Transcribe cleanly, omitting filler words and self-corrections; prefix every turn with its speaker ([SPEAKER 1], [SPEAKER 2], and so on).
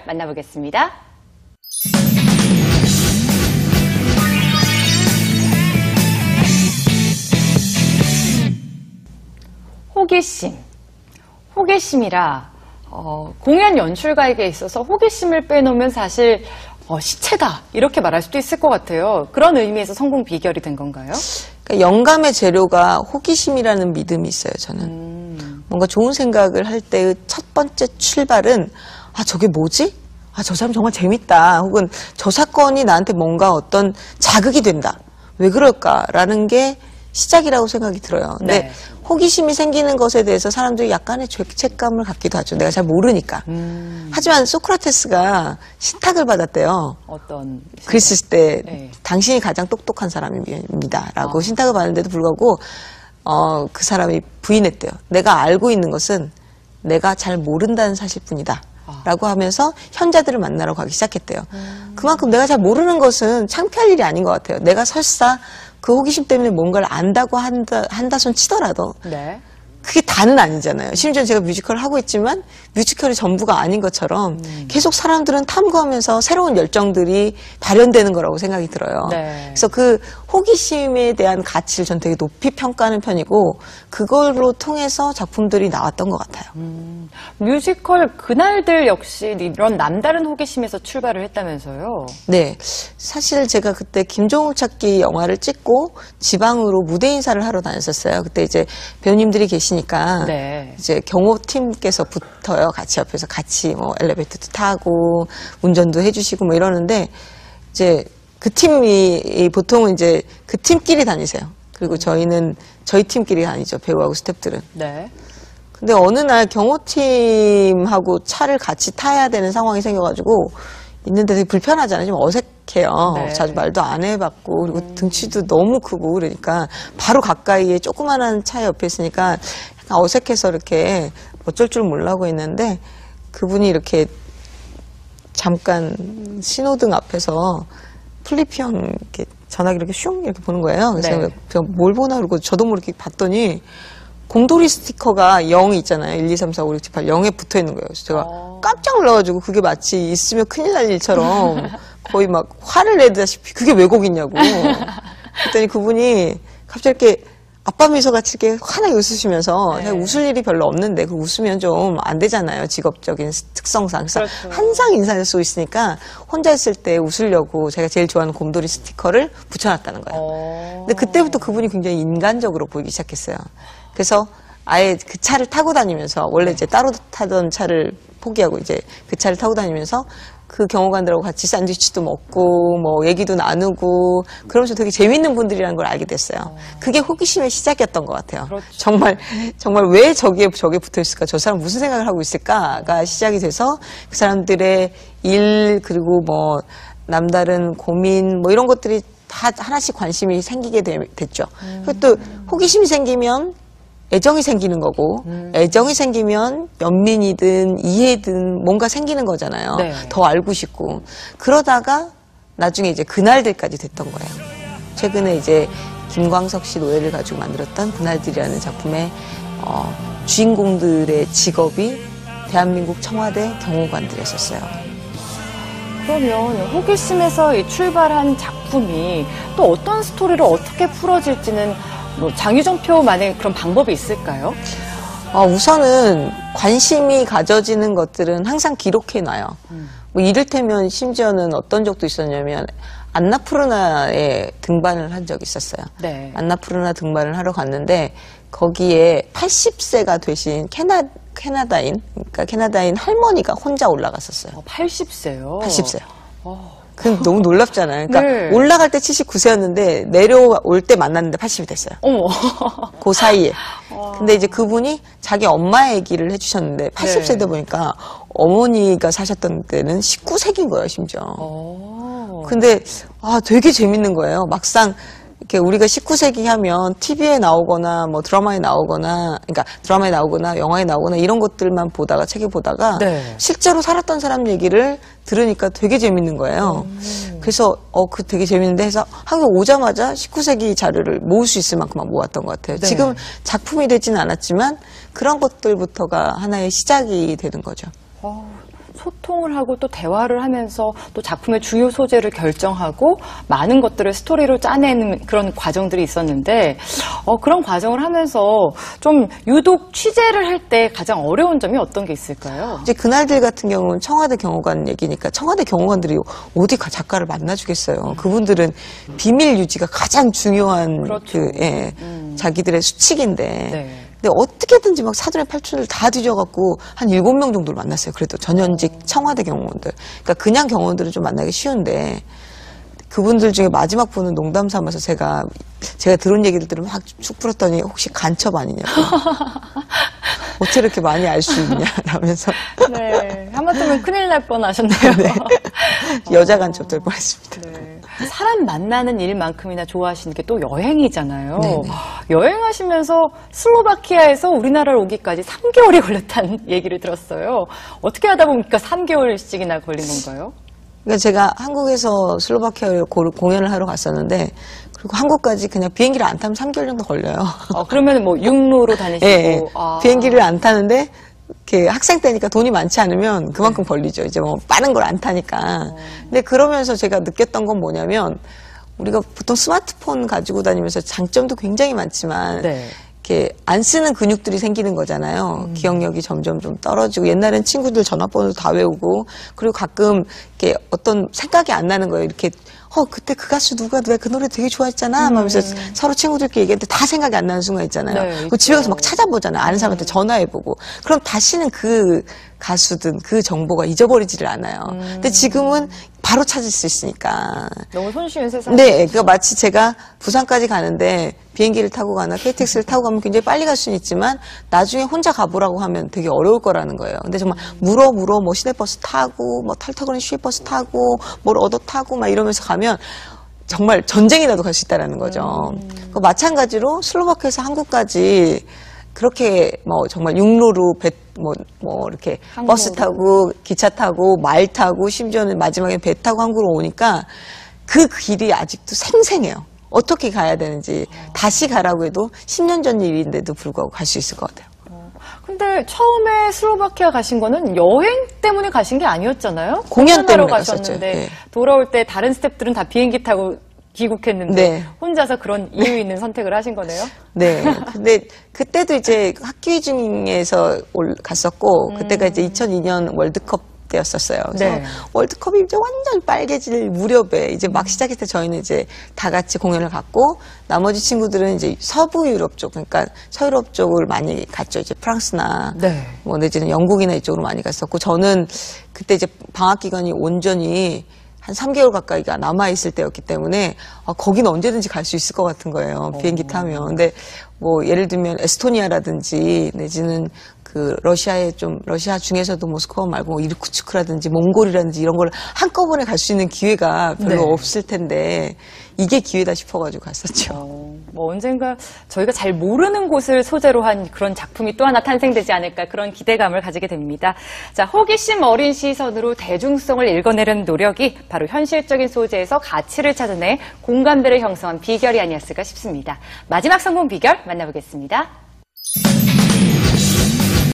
[SPEAKER 1] 만나보겠습니다. 호기심. 호기심이라 공연 연출가에게 있어서 호기심을 빼놓으면 사실 시체다 이렇게 말할 수도 있을 것 같아요. 그런 의미에서 성공 비결이 된 건가요?
[SPEAKER 2] 그러니까 영감의 재료가 호기심이라는 믿음이 있어요. 저는 뭔가 좋은 생각을 할 때의 첫 번째 출발은 저게 뭐지? 저 사람 정말 재밌다. 혹은 저 사건이 나한테 뭔가 어떤 자극이 된다. 왜 그럴까라는 게 시작이라고 생각이 들어요. 근데
[SPEAKER 1] 네.
[SPEAKER 2] 호기심이 생기는 것에 대해서 사람들이 약간의 죄책감을 갖기도 하죠. 내가 잘 모르니까. 하지만 소크라테스가 신탁을 받았대요.
[SPEAKER 1] 어떤
[SPEAKER 2] 그리스 시대
[SPEAKER 1] 네.
[SPEAKER 2] 당신이 가장 똑똑한 사람입니다. 라고 신탁을 받았는데도 불구하고 그 사람이 부인했대요. 내가 알고 있는 것은 내가 잘 모른다는 사실뿐이다. 라고 하면서 현자들을 만나러 가기 시작했대요. 그만큼 내가 잘 모르는 것은 창피할 일이 아닌 것 같아요. 내가 설사 그 호기심 때문에 뭔가를 안다고 한다손 치더라도
[SPEAKER 1] 네.
[SPEAKER 2] 그게 다는 아니잖아요. 심지어 제가 뮤지컬을 하고 있지만 뮤지컬이 전부가 아닌 것처럼 계속 사람들은 탐구하면서 새로운 열정들이 발현되는 거라고 생각이 들어요.
[SPEAKER 1] 네.
[SPEAKER 2] 그래서 그 호기심에 대한 가치를 전 되게 높이 평가하는 편이고 그걸로 통해서 작품들이 나왔던 것 같아요.
[SPEAKER 1] 뮤지컬 그날들 역시 이런 남다른 호기심에서 출발을 했다면서요?
[SPEAKER 2] 네. 사실 제가 그때 김종욱 찾기 영화를 찍고 지방으로 무대 인사를 하러 다녔었어요. 그때 이제 배우님들이 계시니까
[SPEAKER 1] 네.
[SPEAKER 2] 이제 경호팀께서 붙어요. 같이 옆에서 같이 뭐 엘리베이터도 타고 운전도 해주시고 뭐 이러는데 이제 그 팀이 보통은 이제 그 팀끼리 다니세요. 그리고 저희는 저희 팀끼리 다니죠. 배우하고 스태프들은.
[SPEAKER 1] 네.
[SPEAKER 2] 근데 어느 날 경호팀하고 차를 같이 타야 되는 상황이 생겨가지고 있는데 되게 불편하잖아요. 좀 어색해요.
[SPEAKER 1] 네.
[SPEAKER 2] 자주 말도 안 해봤고 그리고 등치도 너무 크고 그러니까 바로 가까이에 조그만한 차 옆에 있으니까 약간 어색해서 이렇게 어쩔 줄 몰라고 했는데 그분이 이렇게 잠깐 신호등 앞에서 플리피형 이렇게 전화기 이렇게 슝 이렇게 보는 거예요. 그래서
[SPEAKER 1] 네.
[SPEAKER 2] 제가 뭘 보나 그러고 저도 모르게 봤더니 곰돌이 스티커가 0이 있잖아요. 1, 2, 3, 4, 5, 6, 7, 8 0에 붙어 있는 거예요. 그래서 제가 깜짝 놀라가지고 그게 마치 있으면 큰일 날 일처럼 거의 막 화를 내다시피 그게 왜 거기 있냐고. 그랬더니 그분이 갑자기 이렇게 아빠 미소 같이 이렇게 환하게 웃으시면서
[SPEAKER 1] 네.
[SPEAKER 2] 웃을 일이 별로 없는데 그 웃으면 좀 안 되잖아요. 직업적인 특성상. 그래서
[SPEAKER 1] 그렇죠.
[SPEAKER 2] 항상 인사를 쓰고 있으니까 혼자 있을 때 웃으려고 제가 제일 좋아하는 곰돌이 스티커를 붙여놨다는 거예요. 근데 그때부터 그분이 굉장히 인간적으로 보이기 시작했어요. 그래서 아예 그 차를 타고 다니면서 원래 이제 따로 타던 차를 포기하고 이제 그 차를 타고 다니면서 그 경호관들하고 같이 샌드위치도 먹고 뭐 얘기도 나누고 그러면서 되게 재밌는 분들이라는 걸 알게 됐어요. 그게 호기심의 시작이었던 것 같아요.
[SPEAKER 1] 그렇죠.
[SPEAKER 2] 정말 왜 저게 붙어 있을까? 저 사람 무슨 생각을 하고 있을까가 시작이 돼서 그 사람들의 일 그리고 뭐 남다른 고민 뭐 이런 것들이 다 하나씩 관심이 생기게 됐죠. 그리고 또 호기심이 생기면 애정이 생기는 거고 애정이 생기면 연민이든 이해든 뭔가 생기는 거잖아요.
[SPEAKER 1] 네.
[SPEAKER 2] 더 알고 싶고 그러다가 나중에 이제 그날들까지 됐던 거예요. 최근에 이제 김광석 씨 노래를 가지고 만들었던 그날들이라는 작품의 주인공들의 직업이 대한민국 청와대 경호관들이었어요.
[SPEAKER 1] 그러면 호기심에서 이 출발한 작품이 또 어떤 스토리를 어떻게 풀어질지는 뭐 장유정표만의 그런 방법이 있을까요?
[SPEAKER 2] 우선은 관심이 가져지는 것들은 항상 기록해놔요. 뭐 이를테면 심지어는 어떤 적도 있었냐면 안나푸르나에 등반을 한 적이 있었어요.
[SPEAKER 1] 네.
[SPEAKER 2] 안나푸르나 등반을 하러 갔는데 거기에 80세가 되신 캐나다인, 그러니까 캐나다인 할머니가 혼자 올라갔었어요.
[SPEAKER 1] 80세요?
[SPEAKER 2] 80세요. 그 너무 놀랍잖아요. 그러니까
[SPEAKER 1] 네.
[SPEAKER 2] 올라갈 때 79세였는데 내려올 때 만났는데 80이 됐어요.
[SPEAKER 1] 어머.
[SPEAKER 2] 그 사이에. 근데 이제 그분이 자기 엄마 얘기를 해주셨는데 80세다
[SPEAKER 1] 네.
[SPEAKER 2] 보니까 어머니가 사셨던 때는 19세기인 거예요, 심지어.
[SPEAKER 1] 오.
[SPEAKER 2] 근데 되게 재밌는 거예요. 막상 이렇게 우리가 19세기 하면 TV에 나오거나 뭐 드라마에 나오거나, 그러니까 드라마에 나오거나 영화에 나오거나 이런 것들만 보다가 책에 보다가
[SPEAKER 1] 네.
[SPEAKER 2] 실제로 살았던 사람 얘기를 들으니까 되게 재밌는 거예요. 그래서 그 되게 재밌는데 해서 한국 오자마자 19세기 자료를 모을 수 있을 만큼만 모았던 것 같아요.
[SPEAKER 1] 네.
[SPEAKER 2] 지금 작품이 되지는 않았지만 그런 것들부터가 하나의 시작이 되는 거죠.
[SPEAKER 1] 소통을 하고 또 대화를 하면서 또 작품의 주요 소재를 결정하고 많은 것들을 스토리로 짜내는 그런 과정들이 있었는데 그런 과정을 하면서 좀 유독 취재를 할 때 가장 어려운 점이 어떤 게 있을까요?
[SPEAKER 2] 이제 그날들 같은 경우는 청와대 경호관 얘기니까 청와대 경호관들이 어디 작가를 만나주겠어요. 그분들은 비밀 유지가 가장 중요한
[SPEAKER 1] 그렇죠.
[SPEAKER 2] 자기들의 수칙인데
[SPEAKER 1] 네.
[SPEAKER 2] 근데 어떻게든지 막 사돈의 팔촌을 다 뒤져갖고 한 7명 정도를 만났어요. 그래도 전현직 청와대 경호원들. 그러니까 그냥 경호원들은 좀 만나기 쉬운데 그분들 중에 마지막 분은 농담 삼아서 제가 들은 얘기를 들으면 막 축 풀었더니 혹시 간첩 아니냐고. 어떻게 이렇게 많이 알 수 있냐 라면서.
[SPEAKER 1] 네. 하마터면 큰일 날 뻔하셨네요.
[SPEAKER 2] 네. 여자 간첩 될 뻔했습니다.
[SPEAKER 1] 네. 사람 만나는 일만큼이나 좋아하시는 게 또 여행이잖아요.
[SPEAKER 2] 네네.
[SPEAKER 1] 여행하시면서 슬로바키아에서 우리나라로 오기까지 3개월이 걸렸다는 얘기를 들었어요. 어떻게 하다 보니까 3개월씩이나 걸린 건가요?
[SPEAKER 2] 그러니까 제가 한국에서 슬로바키아에 공연을 하러 갔었는데 그리고 한국까지 그냥 비행기를 안 타면 3개월 정도 걸려요.
[SPEAKER 1] 그러면 뭐 육로로 다니시고.
[SPEAKER 2] 예, 비행기를 안 타는데 이렇게 학생 때니까 돈이 많지 않으면 그만큼 걸리죠. 이제 뭐 빠른 걸 안 타니까. 근데 그러면서 제가 느꼈던 건 뭐냐면 우리가 보통 스마트폰 가지고 다니면서 장점도 굉장히 많지만
[SPEAKER 1] 네.
[SPEAKER 2] 이렇게 안 쓰는 근육들이 생기는 거잖아요. 기억력이 점점 좀 떨어지고 옛날엔 친구들 전화번호도 다 외우고 그리고 가끔 이렇게 어떤 생각이 안 나는 거예요. 이렇게 그때 그 가수 누가 왜 그 노래 되게 좋아했잖아 하면서 서로 친구들끼리 얘기했는데 다 생각이 안 나는 순간 있잖아요.
[SPEAKER 1] 네,
[SPEAKER 2] 그 집에 가서 막 찾아보잖아요. 아는 사람한테 전화해보고. 그럼 다시는 그 가수든 그 정보가 잊어버리지를 않아요. 근데 지금은 바로 찾을 수 있으니까.
[SPEAKER 1] 너무 손쉬운 세상.
[SPEAKER 2] 네, 그러니까 마치 제가 부산까지 가는데 비행기를 타고 가나 KTX를 타고 가면 굉장히 빨리 갈 수는 있지만 나중에 혼자 가보라고 하면 되게 어려울 거라는 거예요. 근데 정말 물어 뭐 시내버스 타고 뭐 털터거리는 시외버스 타고 뭘 얻어 타고 막 이러면서 가면 정말 전쟁이라도 갈 수 있다라는 거죠. 마찬가지로 슬로바키아에서 한국까지 그렇게 뭐 정말 육로로 이렇게
[SPEAKER 1] 항공.
[SPEAKER 2] 버스 타고 기차 타고 말 타고 심지어는 마지막에 배 타고 한국으로 오니까 그 길이 아직도 생생해요. 어떻게 가야 되는지 다시 가라고 해도 10년 전 일인데도 불구하고 갈 수 있을 것 같아요.
[SPEAKER 1] 근데 처음에 슬로바키아 가신 거는 여행 때문에 가신 게 아니었잖아요?
[SPEAKER 2] 공연 때문에
[SPEAKER 1] 가셨는데
[SPEAKER 2] 갔었죠. 네.
[SPEAKER 1] 돌아올 때 다른 스태프들은 다 비행기 타고 귀국했는데
[SPEAKER 2] 네.
[SPEAKER 1] 혼자서 그런 이유 있는 선택을 하신 거네요?
[SPEAKER 2] 네. 근데 그때도 이제 학기 중에서 갔었고 그때가 이제 2002년 월드컵 때였었어요. 그래서
[SPEAKER 1] 네.
[SPEAKER 2] 월드컵이 이제 완전 빨개질 무렵에 이제 막 시작했을 때 저희는 이제 다 같이 공연을 갔고 나머지 친구들은 이제 서부 유럽 쪽 그러니까 서유럽 쪽을 많이 갔죠. 이제 프랑스나
[SPEAKER 1] 네.
[SPEAKER 2] 뭐 내지는 영국이나 이쪽으로 많이 갔었고 저는 그때 이제 방학 기간이 온전히 한 3개월 가까이가 남아있을 때였기 때문에 거기는 언제든지 갈 수 있을 것 같은 거예요. 비행기 타면. 근데 뭐 예를 들면 에스토니아라든지 내지는 그 러시아 중에서도 모스크바 말고 뭐 이르쿠츠크라든지 몽골이라든지 이런 걸 한꺼번에 갈 수 있는 기회가 별로
[SPEAKER 1] 네.
[SPEAKER 2] 없을 텐데 이게 기회다 싶어가지고 갔었죠.
[SPEAKER 1] 뭐 언젠가 저희가 잘 모르는 곳을 소재로 한 그런 작품이 또 하나 탄생되지 않을까 그런 기대감을 가지게 됩니다. 자, 호기심 어린 시선으로 대중성을 읽어내려는 노력이 바로 현실적인 소재에서 가치를 찾아내 공감대를 형성한 비결이 아니었을까 싶습니다. 마지막 성공 비결 만나보겠습니다.